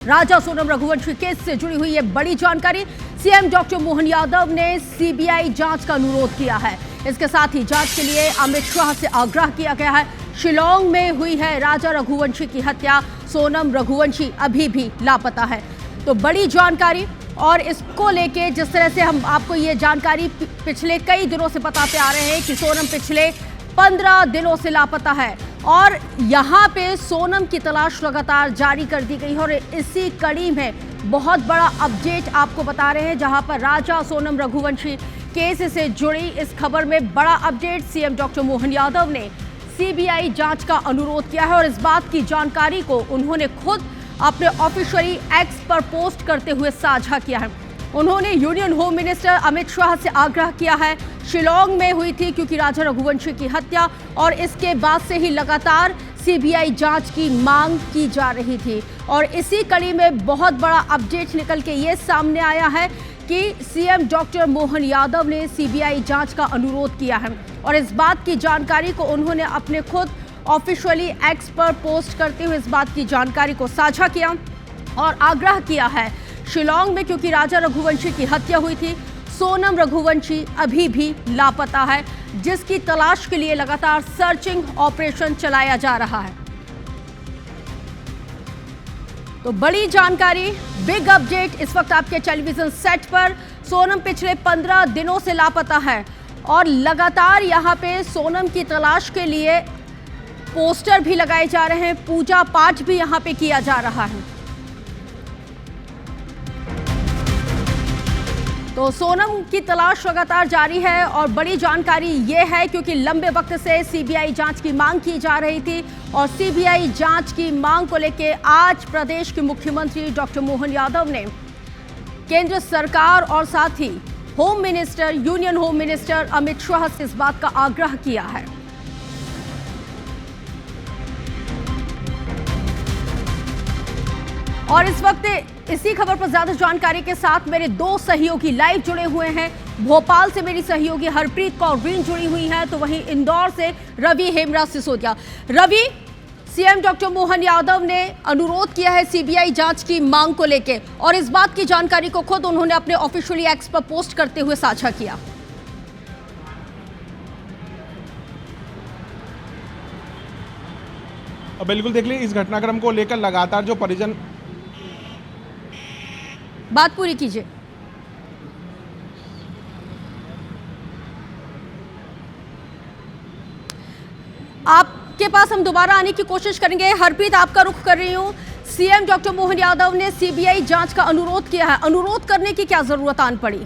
राजा Sonam Raghuvanshi case से जुड़ी हुई ये बड़ी जानकारी। सीएम डॉक्टर मोहन यादव ने सीबीआई जांच का अनुरोध किया है। इसके साथ ही जांच के लिए अमित शाह से आग्रह किया गया है। शिलांग में हुई है राजा रघुवंशी की हत्या। सोनम रघुवंशी अभी भी लापता है। तो बड़ी जानकारी, और इसको लेके जिस तरह से हम आपको ये जानकारी पिछले कई दिनों से बताते आ रहे हैं कि सोनम पिछले 15 दिनों से लापता है और यहाँ पे सोनम की तलाश लगातार जारी कर दी गई है। और इसी कड़ी में बहुत बड़ा अपडेट आपको बता रहे हैं, जहां पर राजा सोनम रघुवंशी केस से जुड़ी इस खबर में बड़ा update. CM doctor Mohan Yadav ने सीबीआई जांच का अनुरोध किया है और इस बात की जानकारी को उन्होंने खुद अपने ऑफिशियली एक्स पर पोस्ट करते हुए साझा किया है। उन्होंने union home minister Amit Shah से आग्रह किया है। शिलांग में हुई थी क्योंकि राजा रघुवंशी की हत्या, और इसके बाद से ही लगातार सीबीआई जांच की मांग की जा रही थी। और इसी कड़ी में बहुत बड़ा अपडेट निकल के ये सामने आया है कि सीएम डॉक्टर मोहन यादव ने सीबीआई जांच का अनुरोध किया है और इस बात की जानकारी को उन्होंने अपने खुद ऑफिशियली एक्स पर पोस्ट करते हुए इस बात की जानकारी को साझा किया और आग्रह किया है। शिलांग में क्योंकि राजा रघुवंशी की हत्या हुई थी, सोनम रघुवंशी अभी भी लापता है, जिसकी तलाश के लिए लगातार सर्चिंग ऑपरेशन चलाया जा रहा है। तो बड़ी जानकारी, बिग अपडेट इस वक्त आपके टेलीविजन सेट पर। सोनम पिछले 15 दिनों से लापता है और लगातार यहां पे सोनम की तलाश के लिए पोस्टर भी लगाए जा रहे हैं, पूजा पाठ भी यहां पे किया जा रहा है। तो सोनम की तलाश लगातार जारी है और बड़ी जानकारी ये है क्योंकि लंबे वक्त से सीबीआई जांच की मांग की जा रही थी और सीबीआई जांच की मांग को लेकर आज प्रदेश के मुख्यमंत्री डॉक्टर मोहन यादव ने केंद्र सरकार और साथ ही home minister, union home minister Amit Shah से इस बात का आग्रह किया है। और इस वक्त इसी खबर पर ज्यादा जानकारी के साथ मेरे दो सहयोगी लाइव जुड़े हुए हैं। भोपाल से मेरी सहयोगी हरप्रीत कौर रीन जुड़ी हुई हैं, तो वहीं इंदौर से रवि हेमराज सिसोदिया। रवि, सीएम डॉक्टर मोहन यादव ने अनुरोध किया है सीबीआई जांच की मांग को लेकर और इस बात की जानकारी को खुद उन्होंने अपने ऑफिशियली एक्स पर पोस्ट करते हुए साझा किया। बिल्कुल, देख लीजिए इस घटनाक्रम को लेकर लगातार जो परिजन, बात पूरी कीजिए। आपके पास हम दोबारा आने की कोशिश करेंगे। हरप्रीत, आपका रुख कर रही हूं। सीएम डॉक्टर मोहन यादव ने सीबीआई जांच का अनुरोध किया है, अनुरोध करने की क्या जरूरत आन पड़ी?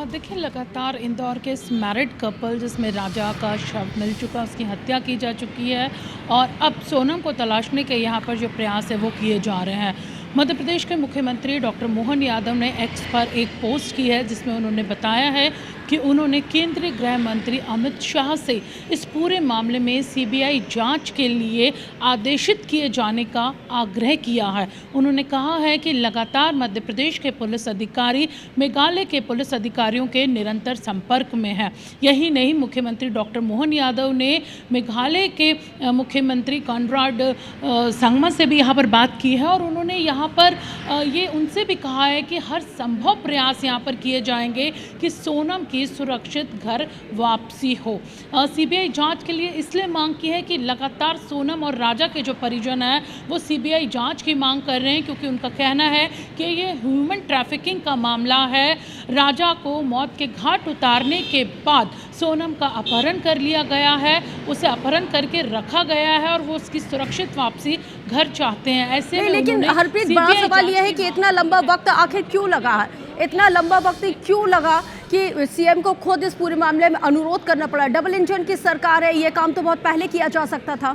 देखिए, लगातार इंदौर के इस मैरिड कपल जिसमें राजा का शव मिल चुका, उसकी हत्या की जा चुकी है और अब सोनम को तलाशने के यहाँ पर जो प्रयास है वो किए जा रहे हैं। मध्य प्रदेश के मुख्यमंत्री डॉक्टर मोहन यादव ने एक्स पर एक पोस्ट की है जिसमें उन्होंने बताया है कि उन्होंने केंद्रीय गृह मंत्री अमित शाह से इस पूरे मामले में सीबीआई जांच के लिए आदेशित किए जाने का आग्रह किया है। उन्होंने कहा है कि लगातार मध्य प्रदेश के पुलिस अधिकारी मेघालय के पुलिस अधिकारियों के निरंतर संपर्क में हैं। यही नहीं, मुख्यमंत्री डॉक्टर मोहन यादव ने मेघालय के मुख्यमंत्री कॉनराड संगमा से भी यहाँ पर बात की है और उन्होंने यहाँ पर ये उनसे भी कहा है कि हर संभव प्रयास यहाँ पर किए जाएंगे कि सोनम की सुरक्षित घर वापसी हो। सीबीआई जांच के लिए इसलिए मांग की है कि लगातार सोनम और राजा के जो परिजन हैं वो सीबीआई जांच की मांग कर रहे हैं, क्योंकि उनका कहना है कि ये ह्यूमन ट्रैफिकिंग का मामला है। राजा को मौत के घाट उतारने के बाद सोनम का अपहरण कर लिया गया है, उसे अपहरण करके रखा गया है और वो उसकी सुरक्षित वापसी घर चाहते हैं। ऐसे में लेकिन हरप्रीत, बड़ा सवाल यह है कि इतना लंबा वक्त आखिर क्यों लगा है? इतना लंबा वक्त क्यों लगा कि सीएम को खुद इस पूरे मामले में अनुरोध करना पड़ा? डबल इंजन की सरकार है, ये काम तो बहुत पहले किया जा सकता था।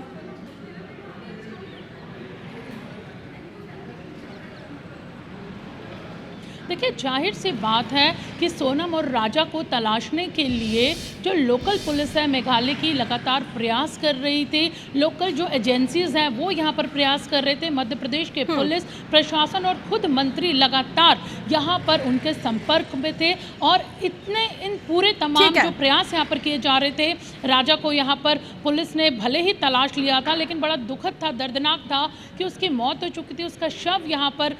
देखिए, देखिए जाहिर सी बात है कि सोनम और राजा को तलाशने के लिए जो लोकल पुलिस है मेघालय की लगातार प्रयास कर रही थी, लोकल जो एजेंसीज हैं वो यहाँ पर प्रयास कर रहे थे, मध्य प्रदेश के पुलिस प्रशासन और खुद मंत्री लगातार यहाँ पर उनके संपर्क में थे और इन पूरे तमाम जो प्रयास यहाँ पर किए जा रहे थे, राजा को यहाँ पर पुलिस ने भले ही तलाश लिया था लेकिन बड़ा दुखद था, दर्दनाक था कि उसकी मौत हो चुकी थी, उसका शव यहाँ पर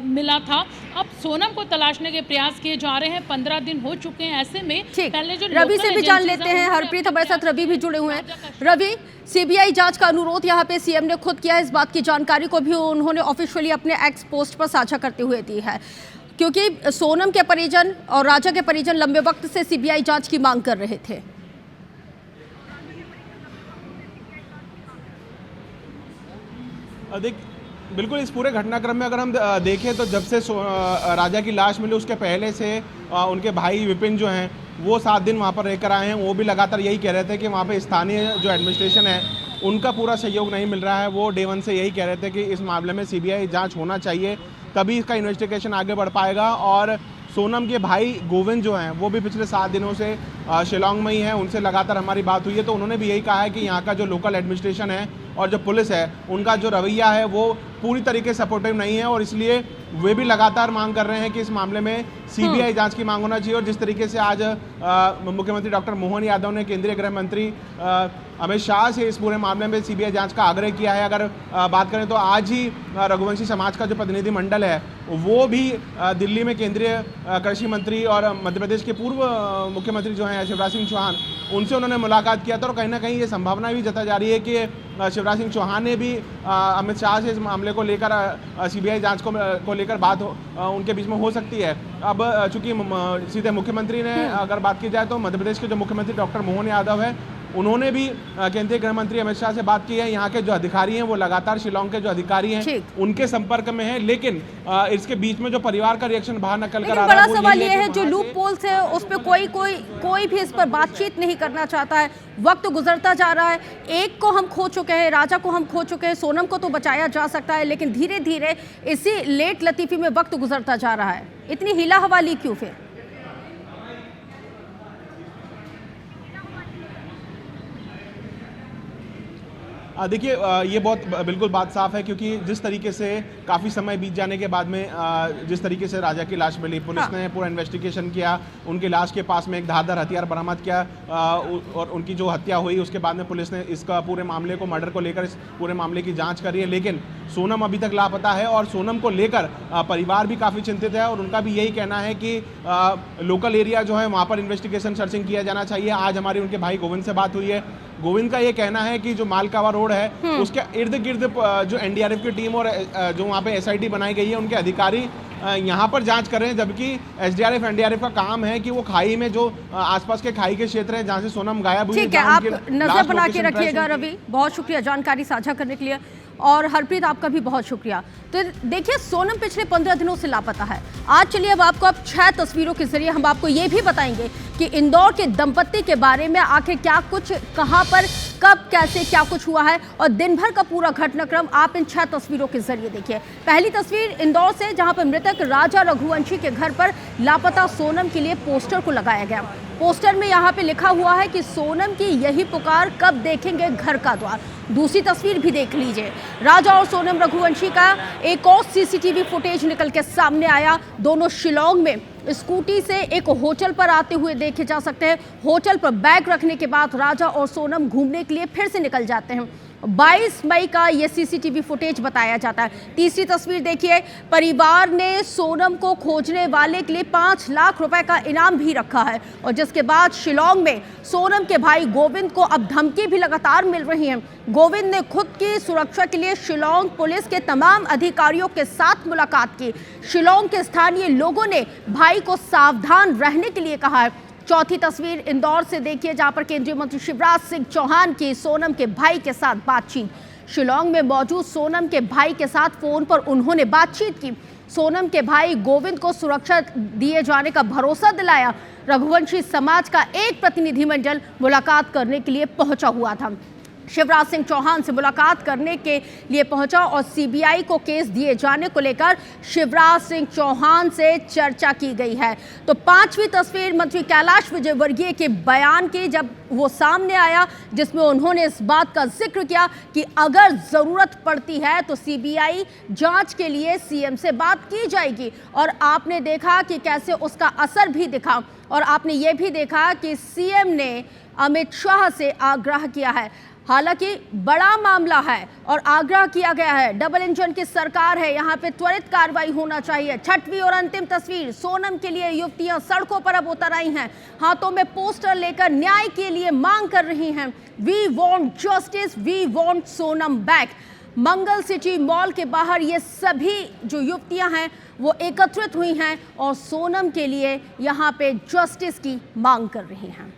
मिला था। अब सोनम को तलाशने के प्रयास किए जा रहे हैं, 15 दिन हो चुके हैं। ऐसे में पहले जो रवि से भी जान लेते हैं, हरप्रीत हमारे साथ रवि भी जुड़े हुए हैं। रवि, सीबीआई जांच का अनुरोध यहाँ पे सीएम ने खुद किया है, इस बात की जानकारी को भी उन्होंने ऑफिशियली अपने एक्स पोस्ट पर साझा करते हुए दी है, क्योंकि सोनम के परिजन और राजा के परिजन लंबे वक्त से सीबीआई जांच की मांग कर रहे थे। बिल्कुल इस पूरे घटनाक्रम में अगर हम देखें तो जब से राजा की लाश मिली उसके पहले से उनके भाई विपिन जो हैं वो 7 दिन वहाँ पर रहकर आए हैं। वो भी लगातार यही कह रहे थे कि वहाँ पे स्थानीय जो एडमिनिस्ट्रेशन है उनका पूरा सहयोग नहीं मिल रहा है। वो डे 1 से यही कह रहे थे कि इस मामले में सीबीआई जांच होना चाहिए, तभी इसका इन्वेस्टिगेशन आगे बढ़ पाएगा। और सोनम के भाई गोविंद जो हैं वो भी पिछले 7 दिनों से शिलांग में ही हैं, उनसे लगातार हमारी बात हुई है तो उन्होंने भी यही कहा है कि यहाँ का जो लोकल एडमिनिस्ट्रेशन है और जो पुलिस है उनका जो रवैया है वो पूरी तरीके से सपोर्टिव नहीं है और इसलिए वे भी लगातार मांग कर रहे हैं कि इस मामले में सीबीआई जांच की मांग होना चाहिए। और जिस तरीके से आज मुख्यमंत्री डॉक्टर मोहन यादव ने केंद्रीय गृह मंत्री अमित शाह से इस पूरे मामले में सीबीआई जांच का आग्रह किया है। अगर बात करें तो आज ही रघुवंशी समाज का जो प्रतिनिधिमंडल है वो भी दिल्ली में केंद्रीय कृषि मंत्री और मध्य प्रदेश के पूर्व मुख्यमंत्री जो हैं शिवराज सिंह चौहान, उनसे उन्होंने मुलाकात किया था और कहीं ना कहीं ये संभावना भी जताई जा रही है कि शिवराज सिंह चौहान ने भी अमित शाह से इस मामले को लेकर सीबीआई जांच को लेकर बात उनके बीच में हो सकती है। अब चूंकि सीधे मुख्यमंत्री ने अगर बात की जाए तो मध्य प्रदेश के जो मुख्यमंत्री डॉक्टर मोहन यादव है उन्होंने भी केंद्रीय गृह मंत्री अमित शाह से बात की है। यहाँ के जो अधिकारी हैं वो लगातार शिलांग के जो अधिकारी हैं उनके संपर्क में हैं, लेकिन इसके बीच में जो परिवार का रिएक्शन बाहर निकल कर आ रहा है, बड़ा सवाल ये है जो लूप पोल्स है उस पर कोई भी इस पर बातचीत नहीं करना चाहता है। वक्त गुजरता जा रहा है, एक को हम खो चुके हैं, राजा को हम खो चुके हैं, सोनम को तो बचाया जा सकता है लेकिन धीरे धीरे इसी लेट लतीफी में वक्त गुजरता जा रहा है। इतनी हिला हवाली क्यों फिर? देखिए ये बहुत बिल्कुल बात साफ है क्योंकि जिस तरीके से काफ़ी समय बीत जाने के बाद में जिस तरीके से राजा की लाश मिली, पुलिस ने पूरा इन्वेस्टिगेशन किया, उनकी लाश के पास में एक धारदार हथियार बरामद किया और उनकी जो हत्या हुई उसके बाद में पुलिस ने इसका पूरे मामले को मर्डर को लेकर इस पूरे मामले की जांच करी है। लेकिन सोनम अभी तक लापता है और सोनम को लेकर परिवार भी काफ़ी चिंतित है और उनका भी यही कहना है कि लोकल एरिया जो है वहाँ पर इन्वेस्टिगेशन सर्चिंग किया जाना चाहिए। आज हमारी उनके भाई गोविंद से बात हुई है, गोविंद का ये कहना है कि जो मालकावा रोड है उसके इर्द गिर्द जो एनडीआरएफ की टीम और जो वहाँ पे एसआईटी बनाई गई है उनके अधिकारी यहाँ पर जांच कर रहे हैं, जबकि एसडीआरएफ एनडीआरएफ का काम है कि वो खाई में जो आसपास के खाई के क्षेत्र हैं जहाँ से सोनम गायब हुई है। ठीक है, आप नजर बना के रखिएगा रवि, बहुत शुक्रिया जानकारी साझा करने के लिए। और हरप्रीत आपका भी बहुत शुक्रिया। तो देखिए सोनम पिछले 15 दिनों से लापता है। आज चलिए अब 6 तस्वीरों के जरिए हम आपको ये भी बताएंगे कि इंदौर के दंपत्ति के बारे में आखिर क्या कुछ, कहां पर, कब, कैसे, क्या कुछ हुआ है और दिन भर का पूरा घटनाक्रम आप इन 6 तस्वीरों के जरिए देखिए। पहली तस्वीर इंदौर से जहां पर मृतक राजा रघुवंशी के घर पर लापता सोनम के लिए पोस्टर को लगाया गया। पोस्टर में यहाँ पे लिखा हुआ है कि सोनम की यही पुकार, कब देखेंगे घर का द्वार। दूसरी तस्वीर भी देख लीजिए, राजा और सोनम रघुवंशी का एक और सीसीटीवी फुटेज निकल के सामने आया। दोनों शिलांग में स्कूटी से एक होटल पर आते हुए देखे जा सकते हैं। होटल पर बैग रखने के बाद राजा और सोनम घूमने के लिए फिर से निकल जाते हैं। 22 मई का यह सीसीटीवी फुटेज बताया जाता है। तीसरी तस्वीर देखिए, परिवार ने सोनम को खोजने वाले के लिए 5 लाख रुपए का इनाम भी रखा है और जिसके बाद शिलांग में सोनम के भाई गोविंद को अब धमकी भी लगातार मिल रही है। गोविंद ने खुद की सुरक्षा के लिए शिलांग पुलिस के तमाम अधिकारियों के साथ मुलाकात की। शिलांग के स्थानीय लोगों ने भाई को सावधान रहने के लिए कहा है। चौथी तस्वीर इंदौर से देखिए, जहां पर केंद्रीय मंत्री शिवराज सिंह चौहान की सोनम के भाई के साथ बातचीत। शिलांग में मौजूद सोनम के भाई के साथ फोन पर उन्होंने बातचीत की। सोनम के भाई गोविंद को सुरक्षा दिए जाने का भरोसा दिलाया। रघुवंशी समाज का एक प्रतिनिधिमंडल मुलाकात करने के लिए पहुंचा हुआ था। शिवराज सिंह चौहान से मुलाकात करने के लिए पहुंचा और सीबीआई को केस दिए जाने को लेकर शिवराज सिंह चौहान से चर्चा की गई है। तो पांचवी तस्वीर मंत्री कैलाश विजयवर्गीय के बयान की जब वो सामने आया, जिसमें उन्होंने इस बात का जिक्र किया कि अगर जरूरत पड़ती है तो सीबीआई जांच के लिए सीएम से बात की जाएगी। और आपने देखा कि कैसे उसका असर भी दिखा और आपने ये भी देखा कि सीएम ने अमित शाह से आग्रह किया है। हालांकि बड़ा मामला है और आग्रह किया गया है, डबल इंजन की सरकार है, यहाँ पे त्वरित कार्रवाई होना चाहिए। छठवीं और अंतिम तस्वीर, सोनम के लिए युवतियां सड़कों पर अब उतर आई हैं, हाथों में पोस्टर लेकर न्याय के लिए मांग कर रही हैं। We want justice, we want Sonam back. Mangal city mall के बाहर ये सभी जो युवतियां हैं वो एकत्रित हुई हैं और सोनम के लिए यहाँ पे जस्टिस की मांग कर रही हैं।